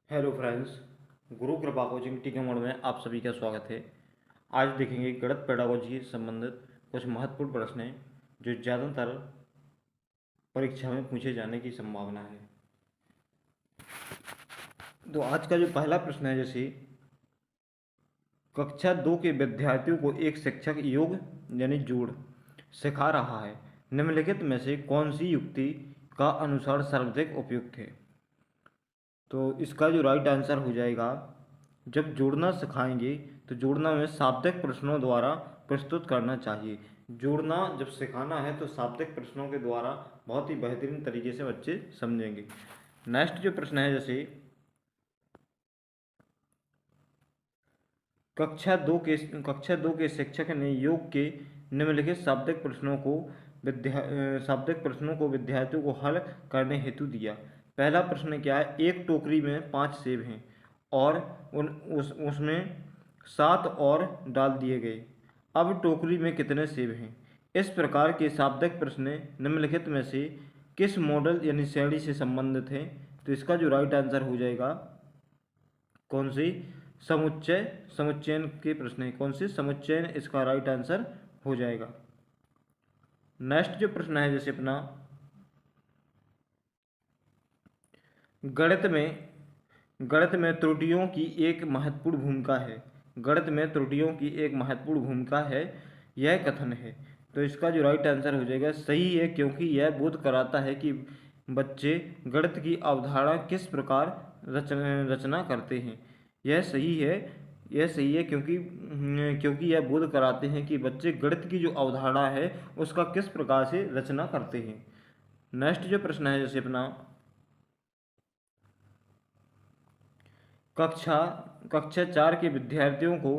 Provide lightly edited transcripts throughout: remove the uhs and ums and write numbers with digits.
Hello friends, गुरु कृपा coaching T के mode में आप सभी का स्वागत है। आज देखेंगे गणित पेडागोजी से संबंधित कुछ महत्वपूर्ण प्रश्न हैं जो ज़्यादातर परीक्षा में पूछे जाने की संभावना है। तो आज का जो पहला प्रश्न है, जैसे कक्षा 2 के विद्यार्थियों को एक शिक्षक योग यानी जोड़ सिखा रहा है। निम्नलिखित में से कौन सी युक्ति का अनुसार सर्वाधिक उपयुक्त है? तो इसका जो राइट आंसर हो जाएगा, जब जोड़ना सिखाएंगे तो जोड़ना में शाब्दिक प्रश्नों द्वारा प्रस्तुत करना चाहिए। जोड़ना जब सिखाना है तो शाब्दिक प्रश्नों के द्वारा बहुत ही बेहतरीन तरीके से बच्चे समझेंगे। नेक्स्ट जो प्रश्न है, जैसे कक्षा दो के शिक्षक ने योग के निम्नलिखित शाब्दिक प्रश्नों को विद्यार्थियों को हल करने हेतु दिया। पहला प्रश्न क्या है? एक टोकरी में 5 सेब हैं और उसमें 7 और डाल दिए गए। अब टोकरी में कितने सेब हैं? इस प्रकार के शाब्दिक प्रश्न निम्नलिखित में से किस मॉडल यानी श्रेणी से संबंधित हैं? तो इसका जो राइट आंसर हो जाएगा, कौन सी समुच्चयन के प्रश्न है, कौन सी समुच्चयन इसका राइट आंसर हो जाएगा। नेक्स्ट जो प्रश्न है, जैसे अपना गणित में त्रुटियों की एक महत्वपूर्ण भूमिका है। गणित में त्रुटियों की एक महत्वपूर्ण भूमिका है, यह कथन है। तो इसका जो राइट आंसर हो जाएगा सही है, क्योंकि यह बोध कराता है कि बच्चे गणित की अवधारणा किस प्रकार रचना करते हैं। यह सही है क्योंकि यह बोध कराते हैं कि बच्चे गणित की जो अवधारणा है उसका किस प्रकार से रचना करते हैं। नेक्स्ट जो प्रश्न है, जैसे अपना कक्षा 4 के विद्यार्थियों को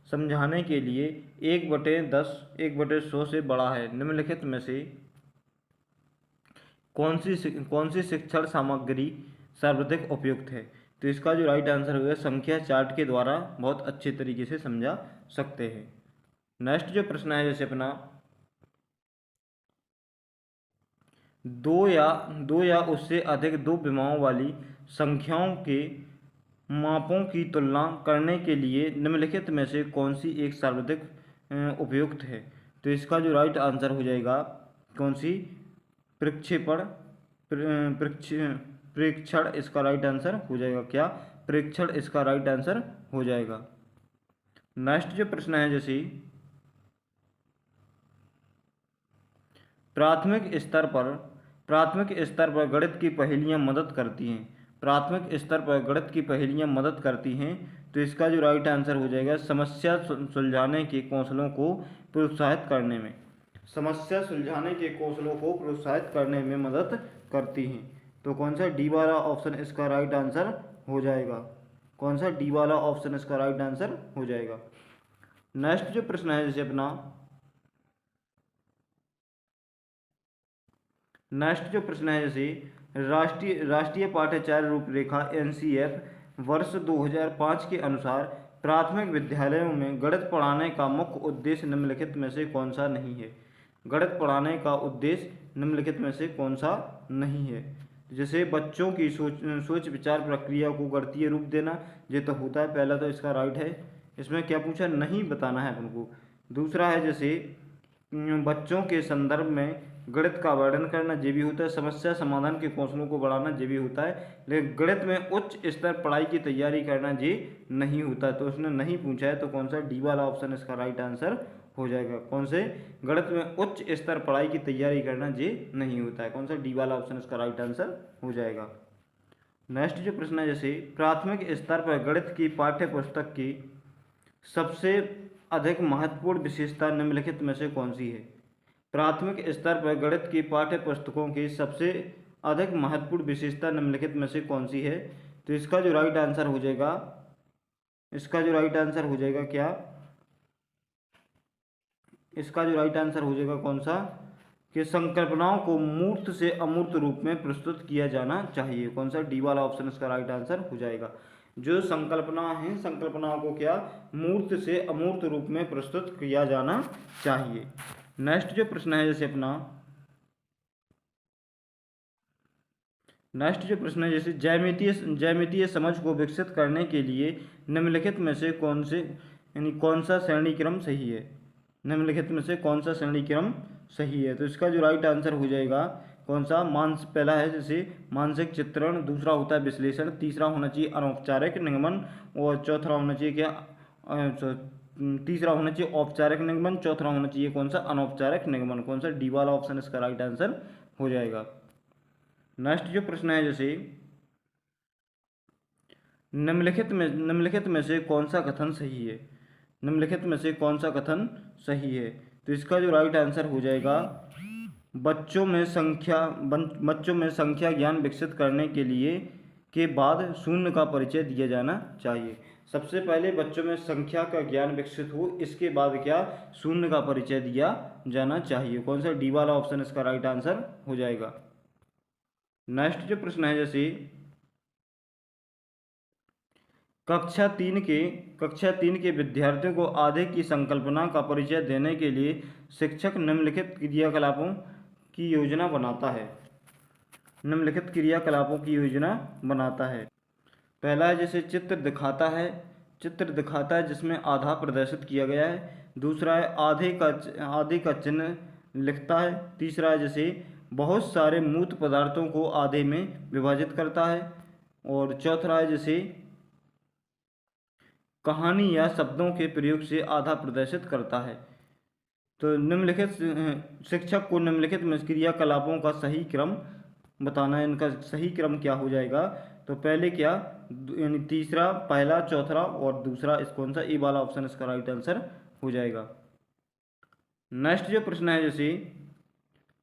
समझाने के लिए 1/10 1/100 से बड़ा है। निम्नलिखित में से कौन सी शिक्षण सामग्री सर्वाधिक उपयुक्त है? तो इसका जो राइट आंसर होगा, संख्या चार्ट के द्वारा बहुत अच्छे तरीके से समझा सकते हैं। नेक्स्ट जो प्रश्न है, जैसे अपना दो या उससे अधिक दो विमाओं वाली संख्याओं के मापों की तुलना करने के लिए निम्नलिखित में से कौन सी एक सर्वाधिक उपयुक्त है? तो इसका जो राइट आंसर हो जाएगा, कौन सी प्रक्षेपण प्रेक्षण इसका राइट आंसर हो जाएगा। क्या? प्रेक्षण इसका राइट आंसर हो जाएगा। नेक्स्ट जो प्रश्न है, जैसे प्राथमिक स्तर पर गणित की पहेलियां मदद करती हैं। प्राथमिक स्तर पर गणित की पहेलियां मदद करती हैं। तो इसका जो राइट आंसर हो जाएगा, समस्या सुलझाने के कौशलों को प्रोत्साहित करने में। समस्या सुलझाने के कौशलों को प्रोत्साहित करने में मदद करती हैं। तो कौन सा डी वाला ऑप्शन इसका राइट आंसर हो जाएगा? कौन सा डी वाला ऑप्शन इसका राइट आंसर हो जाएगा। नेक्स्ट जो प्रश्न है, जैसे अपना नेक्स्ट जो प्रश्न है, जैसे राष्ट्रीय पाठ्यचर्या रूपरेखा NCF वर्ष 2005 के अनुसार प्राथमिक विद्यालयों में गणित पढ़ाने का मुख्य उद्देश्य निम्नलिखित में से कौन सा नहीं है? गणित पढ़ाने का उद्देश्य निम्नलिखित में से कौन सा नहीं है? जैसे बच्चों की सोच विचार प्रक्रिया को गणितीय रूप देना, ये तो होता है, पहला तो इसका राइट है। इसमें क्या पूछा, नहीं बताना है हमको। दूसरा है, जैसे बच्चों के संदर्भ में गणित का वर्णन करना, ये भी होता है। समस्या समाधान के कौशलों को बढ़ाना, ये भी होता है। लेकिन गणित में उच्च स्तर पढ़ाई की तैयारी करना, ये नहीं होता है। तो उसने नहीं पूछा है, तो कौन सा डी वाला ऑप्शन इसका राइट आंसर हो जाएगा। कौन से? गणित में उच्च स्तर पढ़ाई की तैयारी करना, ये नहीं होता है। कौन सा डी वाला ऑप्शन इसका राइट आंसर हो जाएगा। नेक्स्ट जो प्रश्न है, जैसे प्राथमिक स्तर पर गणित की पाठ्य पुस्तक की सबसे अधिक महत्वपूर्ण विशेषता निम्नलिखित में से कौन सी है? प्राथमिक स्तर पर गणित की पाठ्य पुस्तकों की सबसे अधिक महत्वपूर्ण विशेषता निम्नलिखित में से कौन सी है? तो इसका जो राइट आंसर हो जाएगा, क्या? इसका जो राइट आंसर हो जाएगा, कौन सा? कि संकल्पनाओं को मूर्त से अमूर्त रूप में प्रस्तुत किया जाना चाहिए। कौन सा? डी वाला ऑप्शन इसका राइट आंसर हो जाएगा। जो संकल्पना है, संकल्पनाओं को क्या मूर्त से अमूर्त रूप में प्रस्तुत किया जाना चाहिए। नेक्स्ट जो प्रश्न है, जैसे अपना नेक्स्ट जो प्रश्न है जैसे ज्यामितीय समझ को विकसित करने के लिए निम्नलिखित में से कौन सा श्रेणी क्रम सही है। निम्नलिखित में से कौन सा श्रेणी क्रम सही है, तो इसका जो राइट आंसर हो जाएगा कौन सा, पहला है जैसे मानसिक चित्रण, दूसरा होता है विश्लेषण, तीसरा होना चाहिए अनौपचारिक निगमन, और चौथा होना चाहिए क्या तीसरा होना चाहिए औपचारिक निगमन, चौथा होना चाहिए कौन सा, अनौपचारिक निगमन। कौन सा, डी वाला ऑप्शन इसका राइट आंसर हो जाएगा। नेक्स्ट जो प्रश्न है जैसे निम्नलिखित में से कौन सा कथन सही है। निम्नलिखित में से कौन सा कथन सही है, तो इसका जो राइट आंसर हो जाएगा बच्चों में संख्या ज्ञान विकसित करने के बाद शून्य का परिचय दिया जाना चाहिए। सबसे पहले बच्चों में संख्या का ज्ञान विकसित हो, इसके बाद क्या, शून्य का परिचय दिया जाना चाहिए। कौन सा, डी वाला ऑप्शन इसका राइट आंसर हो जाएगा। नेक्स्ट जो प्रश्न है जैसे कक्षा तीन के विद्यार्थियों को आधे की संकल्पना का परिचय देने के लिए शिक्षक निम्नलिखित क्रियाकलापों की योजना बनाता है। निम्नलिखित क्रियाकलापों की योजना बनाता है। पहला है जैसे चित्र दिखाता है जिसमें आधा प्रदर्शित किया गया है। दूसरा है आधे का चिन्ह लिखता है। तीसरा है जैसे बहुत सारे मूर्त पदार्थों को आधे में विभाजित करता है। और चौथा है जैसे कहानी या शब्दों के प्रयोग से आधा प्रदर्शित करता है। तो शिक्षक को निम्नलिखित क्रियाकलापों का सही क्रम बताना है। इनका सही क्रम क्या हो जाएगा, तो पहले क्या, यानी तीसरा, पहला, चौथा और दूसरा, इस कौन सा, ए वाला ऑप्शन इसका राइट आंसर हो जाएगा। नेक्स्ट जो प्रश्न है जैसे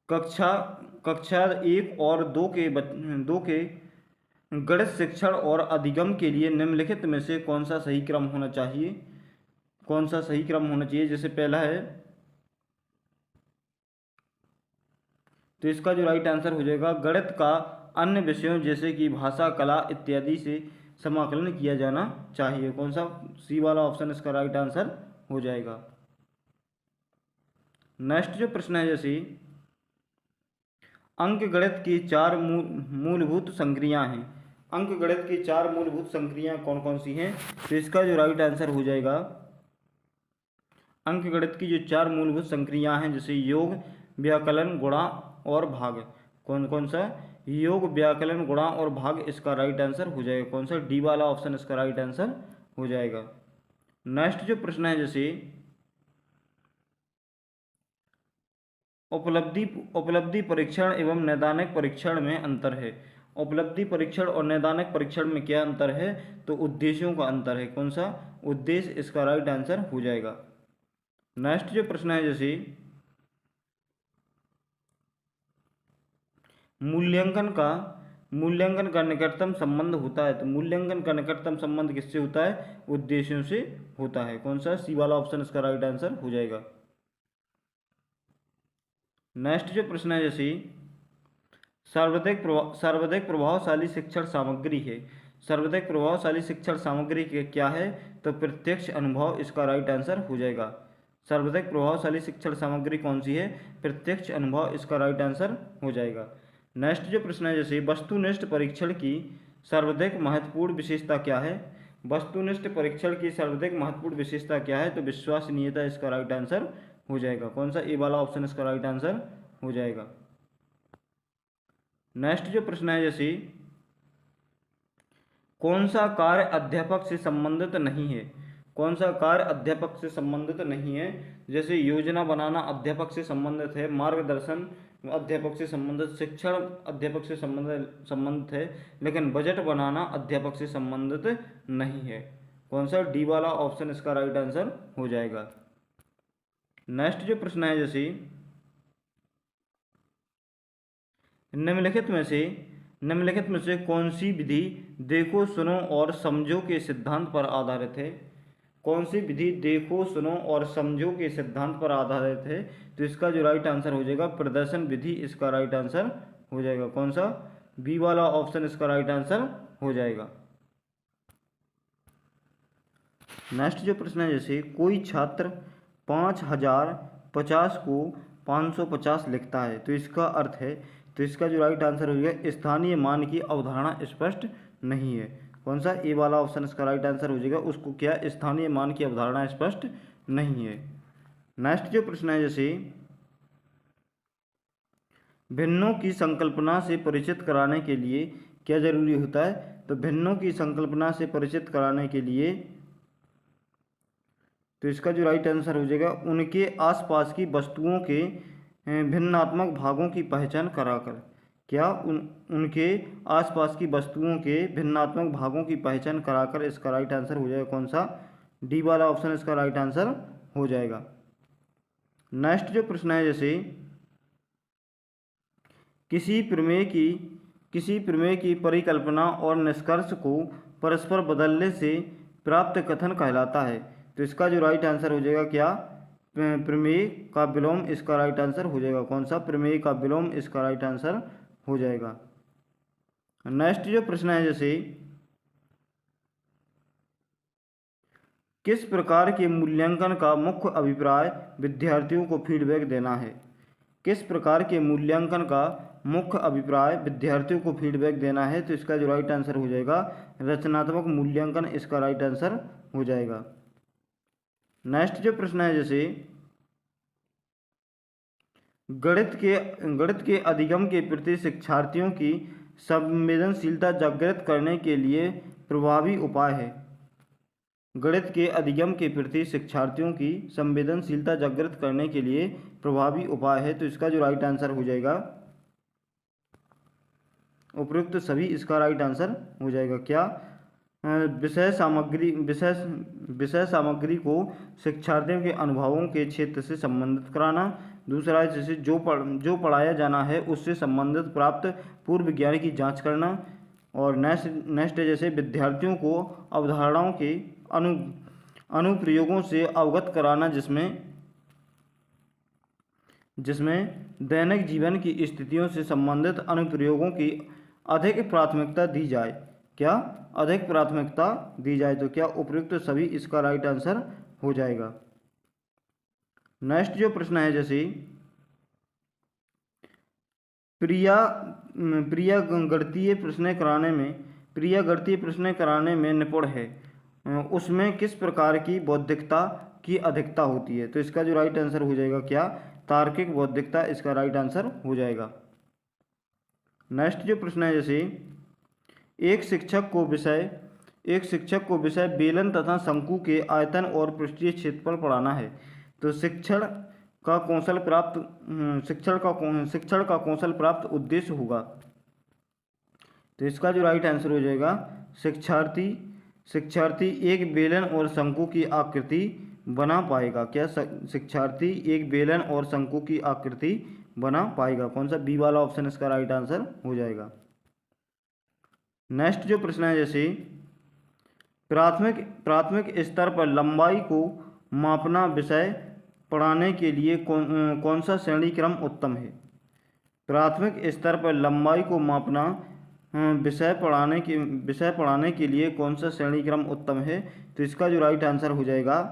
कक्षा 1 और 2 के गणित शिक्षण और अधिगम के लिए निम्नलिखित में से कौन सा सही क्रम होना चाहिए। कौन सा सही क्रम होना चाहिए, जैसे पहला है, तो इसका जो राइट आंसर हो जाएगा गणित का अन्य विषयों जैसे कि भाषा, कला इत्यादि से समाकलन किया जाना चाहिए। कौन सा, सी वाला ऑप्शन इसका राइट आंसर हो जाएगा। नेक्स्ट जो प्रश्न है जैसे अंकगणित की 4 मूलभूत संक्रियाएं हैं। अंकगणित की 4 मूलभूत संक्रियाएं कौन कौन सी हैं, तो इसका जो राइट आंसर हो जाएगा अंकगणित की जो 4 मूलभूत संक्रियाएं हैं जैसे योग, व्याकलन, गुणा और भाग। कौन कौन सा, योग, व्याकलन, गुणा और भाग, इसका राइट आंसर हो जाएगा। कौन सा, डी वाला ऑप्शन इसका राइट आंसर हो जाएगा। नेक्स्ट जो प्रश्न है जैसे उपलब्धि परीक्षण एवं नैदानिक परीक्षण में अंतर है। उपलब्धि परीक्षण और नैदानिक परीक्षण में क्या अंतर है, तो उद्देश्यों का अंतर है। कौन सा, उद्देश्य, इसका राइट आंसर हो जाएगा। नेक्स्ट जो प्रश्न है जैसे मूल्यांकन का निकटतम संबंध होता है, तो मूल्यांकन का निकटतम संबंध किससे होता है, उद्देश्यों से होता है। कौन सा, सी वाला ऑप्शन इसका राइट आंसर हो जाएगा। नेक्स्ट जो प्रश्न है जैसे सर्वाधिक प्रभावशाली शिक्षण सामग्री है। सर्वाधिक प्रभावशाली शिक्षण सामग्री क्या है, तो प्रत्यक्ष अनुभव, इसका राइट आंसर हो जाएगा। सर्वाधिक प्रभावशाली शिक्षण सामग्री कौन सी है, प्रत्यक्ष अनुभव, इसका राइट आंसर हो जाएगा। नेक्स्ट जो प्रश्न है जैसे वस्तुनिष्ठ परीक्षण की सर्वाधिक महत्वपूर्ण विशेषता क्या है। वस्तुनिष्ठ परीक्षण की सर्वाधिक महत्वपूर्ण विशेषता क्या है, तो विश्वसनीयता, इसका राइट आंसर हो जाएगा। कौन सा, ए वाला ऑप्शन इसका राइट आंसर हो जाएगा। नेक्स्ट जो प्रश्न है जैसे कौन सा कार्य अध्यापक से संबंधित नहीं है। कौन सा कार्य अध्यापक से संबंधित नहीं है, जैसे योजना बनाना अध्यापक से संबंधित है, मार्गदर्शन अध्यापक से संबंधित, शिक्षण अध्यापक से संबंधित है, लेकिन बजट बनाना अध्यापक से संबंधित नहीं है। कौन सा, डी वाला ऑप्शन इसका राइट आंसर हो जाएगा। नेक्स्ट जो प्रश्न है जैसे निम्नलिखित में से कौन सी विधि देखो, सुनो और समझो के सिद्धांत पर आधारित है। कौन सी विधि देखो, सुनो और समझो के सिद्धांत पर आधारित है, तो इसका जो राइट आंसर हो जाएगा प्रदर्शन विधि, इसका राइट आंसर हो जाएगा। कौन सा, बी वाला ऑप्शन इसका राइट आंसर हो जाएगा। नेक्स्ट जो प्रश्न है जैसे कोई छात्र 5050 को 550 लिखता है, तो इसका अर्थ है तो इसका जो राइट आंसर हो जाएगा स्थानीय मान की अवधारणा स्पष्ट नहीं है। कौन सा? ए वाला ऑप्शन इसका राइट आंसर हो जाएगा। उसको क्या? स्थानीय मान की अवधारणा स्पष्ट नहीं है। नेक्स्ट जो प्रश्न है, जैसे भिन्नों की संकल्पना से परिचित कराने के लिए क्या जरूरी होता है? तो भिन्नों की संकल्पना से परिचित कराने के लिए, तो इसका जो राइट आंसर हो जाएगा उनके आसपास की वस्तुओं के भिन्नात्मक भागों की पहचान कराकर। क्या? उनके आसपास की वस्तुओं के भिन्नात्मक भागों की पहचान कराकर इसका राइट आंसर हो जाएगा। कौन सा? डी वाला ऑप्शन इसका राइट आंसर हो जाएगा। नेक्स्ट जो प्रश्न है, जैसे किसी प्रमेय की परिकल्पना और निष्कर्ष को परस्पर बदलने से प्राप्त कथन कहलाता है। तो इसका जो राइट आंसर हो जाएगा क्या? प्रमेय का विलोम इसका राइट आंसर हो जाएगा। कौन सा? प्रमेय का विलोम इसका राइट आंसर हो जाएगा। नेक्स्ट जो प्रश्न है, जैसे किस प्रकार के मूल्यांकन का मुख्य अभिप्राय विद्यार्थियों को फीडबैक देना है? किस प्रकार के मूल्यांकन का मुख्य अभिप्राय विद्यार्थियों को फीडबैक देना है? तो इसका जो राइट आंसर हो जाएगा रचनात्मक मूल्यांकन इसका राइट आंसर हो जाएगा। नेक्स्ट जो प्रश्न है, जैसे गणित के अधिगम के प्रति शिक्षार्थियों की संवेदनशीलता जागृत करने के लिए प्रभावी उपाय है। गणित के अधिगम के प्रति शिक्षार्थियों की संवेदनशीलता जागृत करने के लिए प्रभावी उपाय है। तो इसका जो राइट आंसर हो जाएगा उपयुक्त सभी इसका राइट आंसर हो जाएगा। क्या? विषय सामग्री को शिक्षार्थियों के अनुभवों के क्षेत्र से संबंधित कराना। दूसरा है जैसे जो पढ़ाया जाना है उससे संबंधित प्राप्त पूर्व ज्ञान की जांच करना। और नेक्स्ट है जैसे विद्यार्थियों को अवधारणाओं के अनुप्रयोगों से अवगत कराना, जिसमें दैनिक जीवन की स्थितियों से संबंधित अनुप्रयोगों की अधिक प्राथमिकता दी जाए। क्या? अधिक प्राथमिकता दी जाए। तो क्या? उपयुक्त सभी इसका राइट आंसर हो जाएगा। नेक्स्ट जो प्रश्न है, जैसे प्रिया गणितीय प्रश्न कराने में निपुण है, उसमें किस प्रकार की बौद्धिकता की अधिकता होती है? तो इसका जो राइट आंसर हो जाएगा क्या? तार्किक बौद्धिकता इसका राइट आंसर हो जाएगा। नेक्स्ट जो प्रश्न है, जैसे एक शिक्षक को विषय बेलन तथा शंकु के आयतन और पृष्ठीय क्षेत्रफल पढ़ाना है, तो शिक्षण का कौशल प्राप्त उद्देश्य होगा। तो इसका जो राइट आंसर हो जाएगा शिक्षार्थी एक बेलन और शंकु की आकृति बना पाएगा। क्या? शिक्षार्थी एक बेलन और शंकु की आकृति बना पाएगा। कौन सा? बी वाला ऑप्शन इसका राइट आंसर हो जाएगा। नेक्स्ट जो प्रश्न है, जैसे प्राथमिक स्तर पर लंबाई को मापना विषय पढ़ाने के लिए कौन सा श्रेणी क्रम उत्तम है? प्राथमिक स्तर पर लंबाई को मापना विषय पढ़ाने के लिए कौन सा श्रेणी क्रम उत्तम है? तो इसका जो राइट आंसर हो जाएगा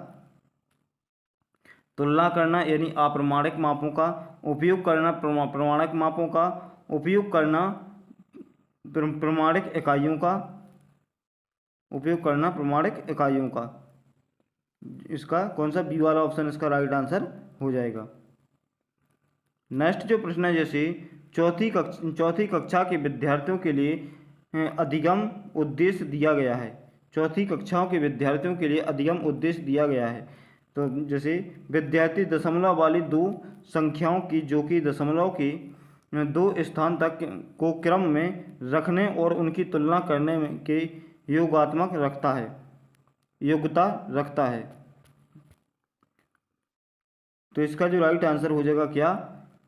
तुलना करना, यानी अप्रमाणिक मापों का उपयोग करना, प्रमाणिक मापों का उपयोग करना, प्रमाणिक इकाइयों का इसका कौन सा? बी वाला ऑप्शन इसका राइट आंसर हो जाएगा। नेक्स्ट जो प्रश्न है, जैसे चौथी कक्षा के विद्यार्थियों के लिए अधिगम उद्देश्य दिया गया है। चौथी कक्षाओं के विद्यार्थियों के लिए अधिगम उद्देश्य दिया गया है। तो जैसे विद्यार्थी दशमलव वाली दो संख्याओं की जो कि दशमलव के दो स्थान तक को क्रम में रखने और उनकी तुलना करने के योग्यता रखता है। तो इसका जो राइट आंसर हो जाएगा क्या?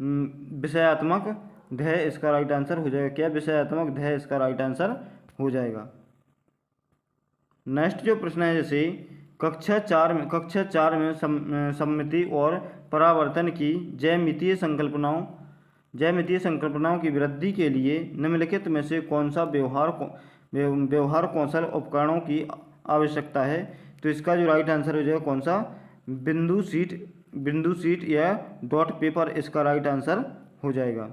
विषयात्मक ध्येय इसका राइट आंसर हो जाएगा। क्या? विषयात्मक ध्येय इसका राइट आंसर हो जाएगा। नेक्स्ट जो प्रश्न है, जैसे कक्षा चार में सममिति और परावर्तन की ज्यामितीय संकल्पनाओं की वृद्धि के लिए निम्नलिखित में से कौन सा व्यवहार कौशल उपकरणों की आवश्यकता है? तो इसका जो राइट आंसर हो जाएगा कौन सा? बिंदु शीट या डॉट पेपर इसका राइट आंसर हो जाएगा।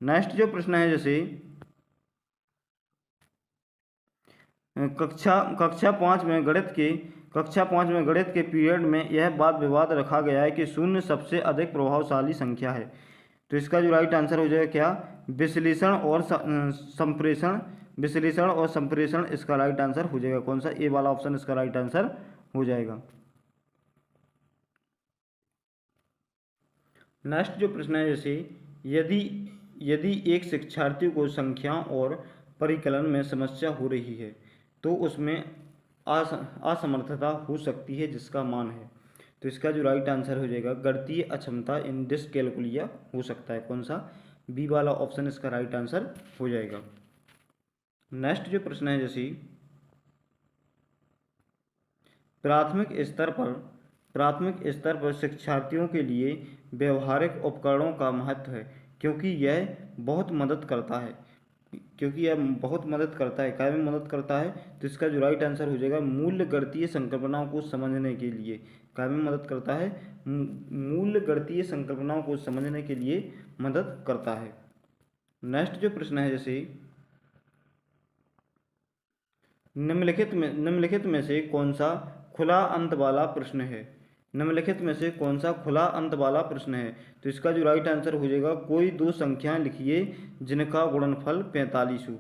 नेक्स्ट जो प्रश्न है जैसे कक्षा पाँच में गणित के पीरियड में यह वाद विवाद रखा गया है कि शून्य सबसे अधिक प्रभावशाली संख्या है। तो इसका जो राइट आंसर हो जाएगा क्या, विश्लेषण और संप्रेषण, विश्लेषण और संप्रेषण इसका राइट आंसर हो जाएगा। कौन सा, ए वाला ऑप्शन इसका राइट आंसर हो जाएगा। नेक्स्ट जो प्रश्न है जैसे यदि यदि एक शिक्षार्थी को संख्याओं और परिकलन में समस्या हो रही है तो उसमें असमर्थता हो सकती है जिसका मान है। तो इसका जो राइट आंसर हो जाएगा गणितीय अक्षमता इन डिसकैलकुलिया हो सकता है। कौन सा, बी वाला ऑप्शन इसका राइट आंसर हो जाएगा। नेक्स्ट जो प्रश्न है जैसे प्राथमिक स्तर पर शिक्षार्थियों के लिए व्यवहारिक उपकरणों का महत्व है क्योंकि यह बहुत मदद करता है क्या में मदद करता है। तो इसका जो राइट आंसर हो जाएगा मूल गणितीय संकल्पनाओं को समझने के लिए। क्या में मदद करता है, मूल गणितीय संकल्पनाओं को समझने के लिए मदद करता है। नेक्स्ट जो प्रश्न है जैसे निम्नलिखित में से कौन सा खुला अंत वाला प्रश्न है। निम्नलिखित में से कौन सा खुला अंत वाला प्रश्न है। तो इसका जो राइट आंसर हो जाएगा कोई दो संख्याएं लिखिए जिनका गुणनफल 45 हो।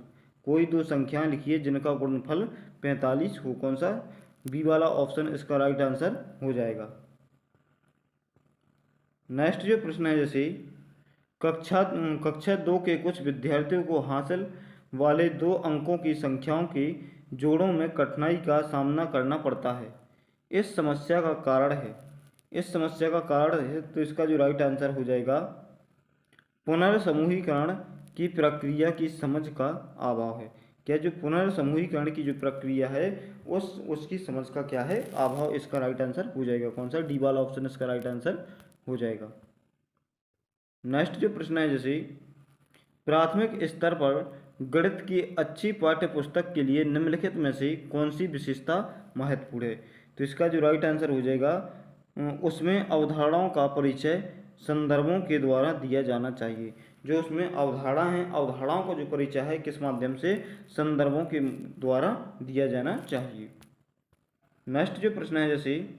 कोई दो संख्याएं लिखिए जिनका गुणनफल 45 हो। कौन सा, बी वाला ऑप्शन इसका राइट आंसर हो जाएगा। नेक्स्ट जो प्रश्न है जैसे कक्षा 2 के कुछ विद्यार्थियों को हासिल वाले 2 अंकों की संख्याओं के जोड़ों में कठिनाई का सामना करना पड़ता है। इस समस्या का कारण है तो इसका जो राइट आंसर हो जाएगा पुनर्समूहीकरण की प्रक्रिया की समझ का अभाव है। क्या, जो पुनर्समूहीकरण की जो प्रक्रिया है उसकी समझ का क्या है, अभाव, इसका राइट आंसर हो जाएगा। कौन सा, डी वाला ऑप्शन इसका राइट आंसर हो जाएगा। नेक्स्ट जो प्रश्न है जैसे प्राथमिक स्तर पर गणित की अच्छी पाठ्य पुस्तक के लिए निम्नलिखित में से कौन सी विशेषता महत्वपूर्ण है। तो इसका जो राइट आंसर हो जाएगा उसमें अवधारणाओं का परिचय संदर्भों के द्वारा दिया जाना चाहिए। जो उसमें अवधारणाओं का जो परिचय है किस माध्यम से, संदर्भों के द्वारा दिया जाना चाहिए। नेक्स्ट जो प्रश्न है जैसे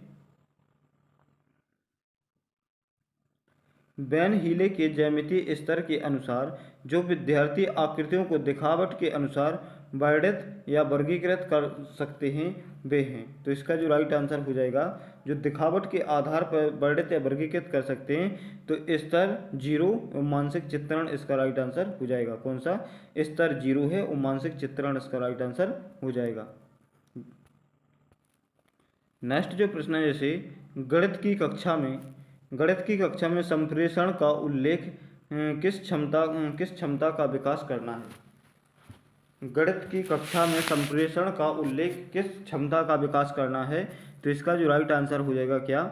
वैन हीले के ज्यामितीय स्तर के अनुसार जो विद्यार्थी आकृतियों को दिखावट के अनुसार वर्णित या वर्गीकृत कर सकते हैं वे हैं। तो इसका जो राइट आंसर हो जाएगा जो दिखावट के आधार पर वर्णित या वर्गीकृत कर सकते हैं तो स्तर 0 मानसिक चित्रण इसका राइट आंसर हो जाएगा। कौन सा, स्तर 0 है और मानसिक चित्रण इसका राइट आंसर हो जाएगा। नेक्स्ट जो प्रश्न है जैसे गणित की कक्षा में संप्रेषण का उल्लेख किस क्षमता का विकास करना है। गणित की कक्षा में संप्रेषण का उल्लेख किस क्षमता का विकास करना है। तो इसका जो राइट आंसर हो जाएगा क्या,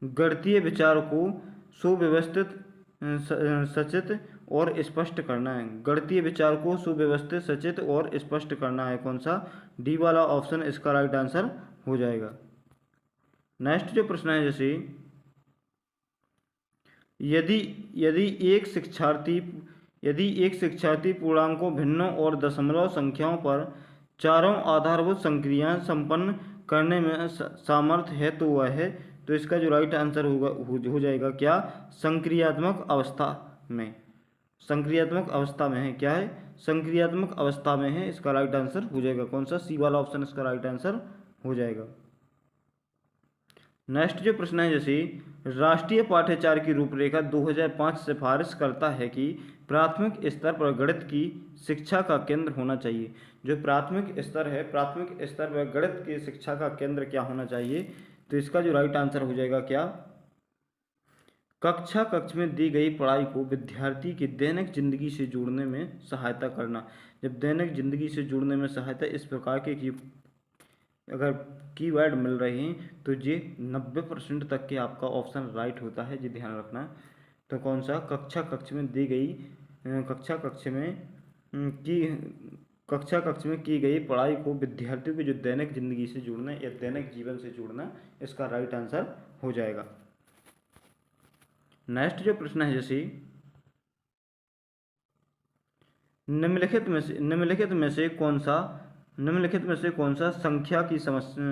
गणितीय विचार को सुव्यवस्थित, सचित और स्पष्ट करना है। गणितीय विचार को सुव्यवस्थित, सचित और स्पष्ट करना है। कौन सा, डी वाला ऑप्शन इसका राइट आंसर हो जाएगा। नेक्स्ट जो प्रश्न है जैसे यदि एक शिक्षार्थी पूर्णांकों, भिन्नों और दशमलव संख्याओं पर चारों आधारभूत संक्रियाएं संपन्न करने में सामर्थ्य है तो वह है। तो इसका जो राइट आंसर हो जाएगा क्या, संक्रियात्मक अवस्था में है। क्या है, संक्रियात्मक अवस्था में है, इसका राइट आंसर हो जाएगा। कौन सा, सी वाला ऑप्शन इसका राइट आंसर हो जाएगा। नेक्स्ट जो प्रश्न है जैसे राष्ट्रीय पाठ्यचर्या की रूपरेखा 2005 सिफारिश करता है कि प्राथमिक स्तर पर गणित की शिक्षा का केंद्र होना चाहिए। जो प्राथमिक स्तर है, प्राथमिक स्तर पर गणित की शिक्षा का केंद्र क्या होना चाहिए। तो इसका जो राइट आंसर हो जाएगा क्या, कक्ष में दी गई पढ़ाई को विद्यार्थी की दैनिक जिंदगी से जोड़ने में सहायता करना। जब दैनिक जिंदगी से जोड़ने में सहायता इस प्रकार के की अगर कीवर्ड मिल रहे हैं तो ये 90% तक के आपका ऑप्शन राइट होता है, ये ध्यान रखना। तो कौन सा, कक्ष में दी गई कक्ष में की गई पढ़ाई को विद्यार्थियों की जो दैनिक जिंदगी से जोड़ना या दैनिक जीवन से जोड़ना, इसका राइट आंसर हो जाएगा। नेक्स्ट जो प्रश्न है जैसे निम्नलिखित में से कौन सा संख्या की समस्या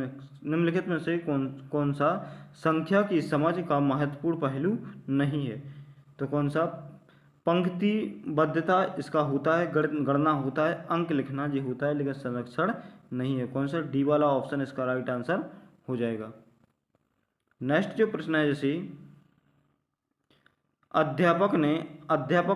निम्नलिखित में से कौन सा संख्या की समझ का महत्वपूर्ण पहलू नहीं है। तो कौन सा पंक्तिबद्धता इसका होता है, गणना होता है, अंक लिखना ये होता है, लेकिन संरक्षण नहीं है। कौन सा डी वाला ऑप्शन इसका राइट आंसर हो जाएगा। नेक्स्ट जो प्रश्न है जैसे अध्यापक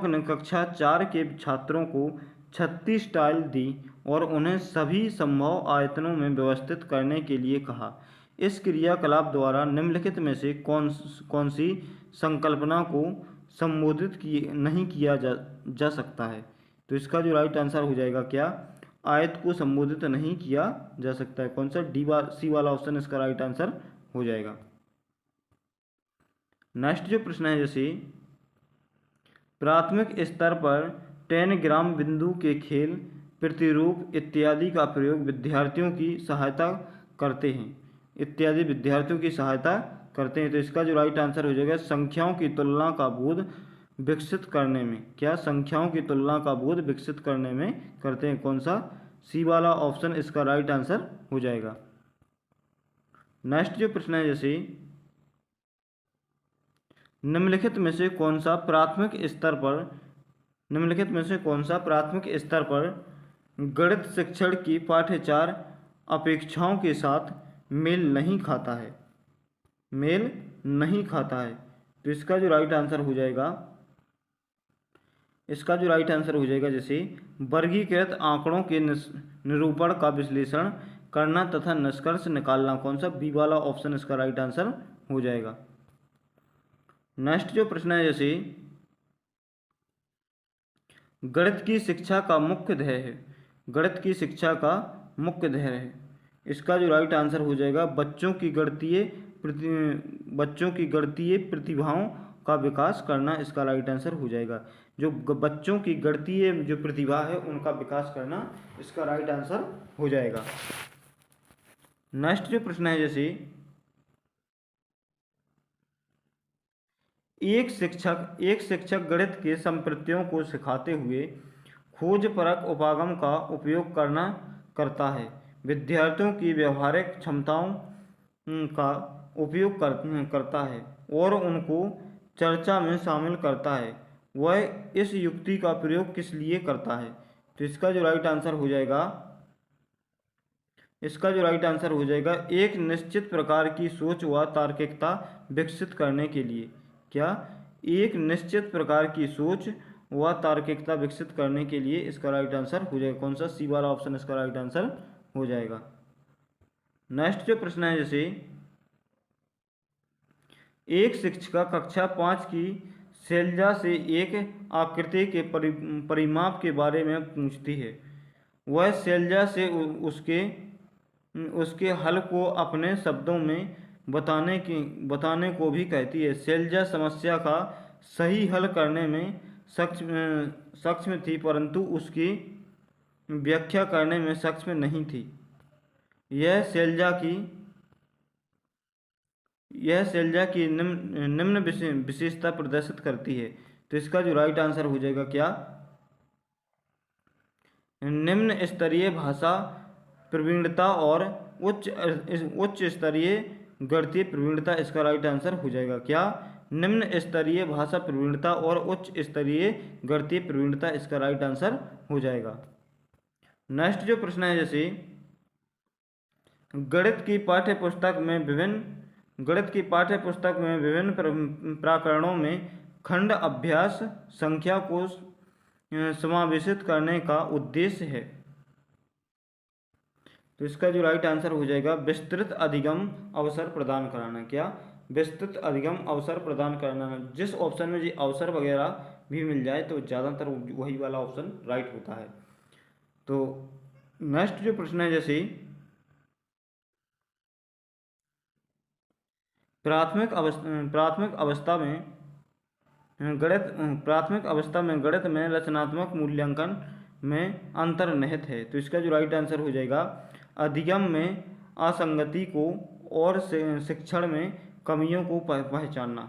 ने कक्षा 4 के छात्रों को 36 टाइल दी और उन्हें सभी संभव आयतनों में व्यवस्थित करने के लिए कहा। इस क्रियाकलाप द्वारा निम्नलिखित में से कौन सी संकल्पना को संबोधित नहीं किया जा सकता है। तो इसका जो राइट आंसर हो जाएगा क्या, आयत को संबोधित नहीं किया जा सकता है। कौन सा सी वाला ऑप्शन इसका राइट आंसर हो जाएगा। नेक्स्ट जो प्रश्न है जैसे प्राथमिक स्तर पर 10 ग्राम बिंदु के खेल, प्रतिरूप इत्यादि का प्रयोग विद्यार्थियों की सहायता करते हैं तो इसका जो राइट आंसर हो जाएगा संख्याओं की तुलना का बोध विकसित करने में। क्या, संख्याओं की तुलना का बोध विकसित करने में करते हैं। कौन सा, सी वाला ऑप्शन इसका राइट आंसर हो जाएगा। नेक्स्ट जो प्रश्न है जैसे निम्नलिखित में से कौन सा प्राथमिक स्तर पर गणित शिक्षण की पाठ्यचर्या अपेक्षाओं के साथ मेल नहीं खाता है। तो इसका जो राइट आंसर हो जाएगा जैसे वर्गीकृत आंकड़ों के निरूपण का विश्लेषण करना तथा निष्कर्ष निकालना। कौन सा, बी वाला ऑप्शन इसका राइट आंसर हो जाएगा। नेक्स्ट जो प्रश्न है जैसे गणित की शिक्षा का मुख्य ध्येय है। इसका जो राइट आंसर हो जाएगा बच्चों की गणितीय प्रतिभाओं का विकास करना। इसका राइट आंसर हो जाएगा। जो बच्चों की गणितीय जो प्रतिभा है उनका विकास करना, इसका राइट आंसर हो जाएगा। नेक्स्ट जो प्रश्न है जैसे एक शिक्षक गणित के संप्रत्यों को सिखाते हुए खोजपरक उपागम का उपयोग करता है, विद्यार्थियों की व्यवहारिक क्षमताओं का उपयोग करता है और उनको चर्चा में शामिल करता है। वह इस युक्ति का प्रयोग किस लिए करता है। तो इसका जो राइट आंसर हो जाएगा एक निश्चित प्रकार की सोच व तार्किकता विकसित करने के लिए। क्या, एक निश्चित प्रकार की सोच व तार्किकता विकसित करने के लिए इसका राइट आंसर हो जाएगा। कौन सा, सी वाला ऑप्शन इसका राइट आंसर हो जाएगा। नेक्स्ट जो प्रश्न है जैसे एक शिक्षिका कक्षा 5 की शैलजा से एक आकृति के परिमाप के बारे में पूछती है। वह शैलजा से उसके हल को अपने शब्दों में बताने को भी कहती है। शैलजा समस्या का सही हल करने में सक्षम थी, परंतु उसकी व्याख्या करने में सक्षम नहीं थी। यह शैलजा की निम्न विशेषता प्रदर्शित करती है। तो इसका जो राइट आंसर हो जाएगा क्या, निम्न स्तरीय भाषा प्रवीणता और उच्च स्तरीय गणितीय प्रवीणता। इसका राइट आंसर हो जाएगा। क्या, निम्न स्तरीय भाषा प्रवीणता और उच्च स्तरीय गणितीय प्रवीणता। इसका राइट आंसर हो जाएगा। नेक्स्ट जो प्रश्न है जैसे गणित की पाठ्य पुस्तक में विभिन्न प्रकरणों में खंड अभ्यास संख्या को समावेशित करने का उद्देश्य है। तो इसका जो राइट आंसर हो जाएगा विस्तृत अधिगम अवसर प्रदान कराना। क्या, विस्तृत अधिगम अवसर प्रदान करना। जिस ऑप्शन में जी अवसर वगैरह भी मिल जाए तो ज़्यादातर वही वाला ऑप्शन राइट होता है। तो नेक्स्ट जो प्रश्न है जैसे प्राथमिक अवस्था में गणित में रचनात्मक मूल्यांकन में अंतर्निहित है। तो इसका जो राइट आंसर हो जाएगा अधिगम में असंगति को और शिक्षण में कमियों को पहचानना।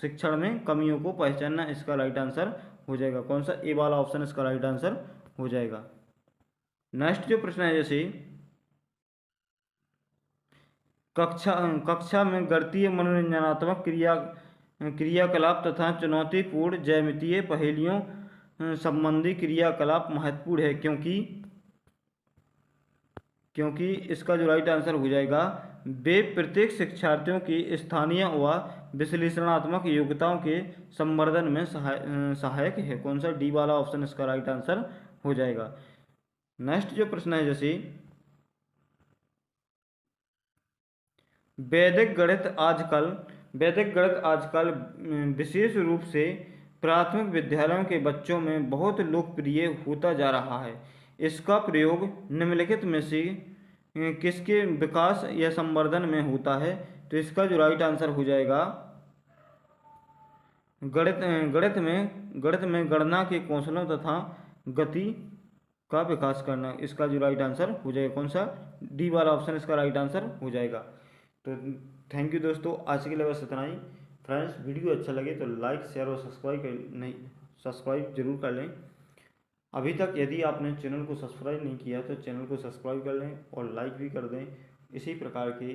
शिक्षण में कमियों को पहचानना इसका राइट आंसर हो जाएगा। कौन सा? ए वाला ऑप्शन इसका राइट आंसर हो जाएगा। नेक्स्ट जो प्रश्न है, जैसे कक्षा कक्षा में गणितीय मनोरंजनात्मक क्रियाकलाप तथा चुनौतीपूर्ण ज्यामितीय पहेलियों संबंधी क्रियाकलाप महत्वपूर्ण है, क्योंकि इसका जो राइट आंसर हो जाएगा, वे प्रत्येक शिक्षार्थियों की स्थानीय व विश्लेषणात्मक योग्यताओं के संवर्धन में सहायक है। कौन सा? डी वाला ऑप्शन इसका राइट आंसर हो जाएगा। नेक्स्ट जो प्रश्न है, जैसे वैदिक गणित आजकल विशेष रूप से प्राथमिक विद्यालयों के बच्चों में बहुत लोकप्रिय होता जा रहा है। इसका प्रयोग निम्नलिखित में से किसके विकास या संवर्धन में होता है? तो इसका जो राइट आंसर हो जाएगा, गणित में गणना के कौशलों तथा गति का विकास करना, इसका जो राइट आंसर हो जाएगा। कौन सा? डी वाला ऑप्शन इसका राइट आंसर हो जाएगा। तो थैंक यू दोस्तों, आज के लिए बस इतना ही। फ्रेंड्स, वीडियो अच्छा लगे तो लाइक, शेयर और सब्सक्राइब जरूर कर लें। अभी तक यदि आपने चैनल को सब्सक्राइब नहीं किया तो चैनल को सब्सक्राइब कर लें और लाइक भी कर दें। इसी प्रकार के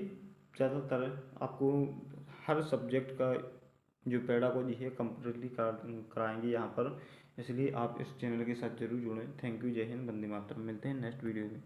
ज़्यादातर आपको हर सब्जेक्ट का जो पेडागोजी है कम्प्लीटली कराएंगे यहाँ पर, इसलिए आप इस चैनल के साथ जरूर जुड़ें। थैंक यू, जय हिंद, वंदे मातरम। मिलते हैं नेक्स्ट वीडियो में।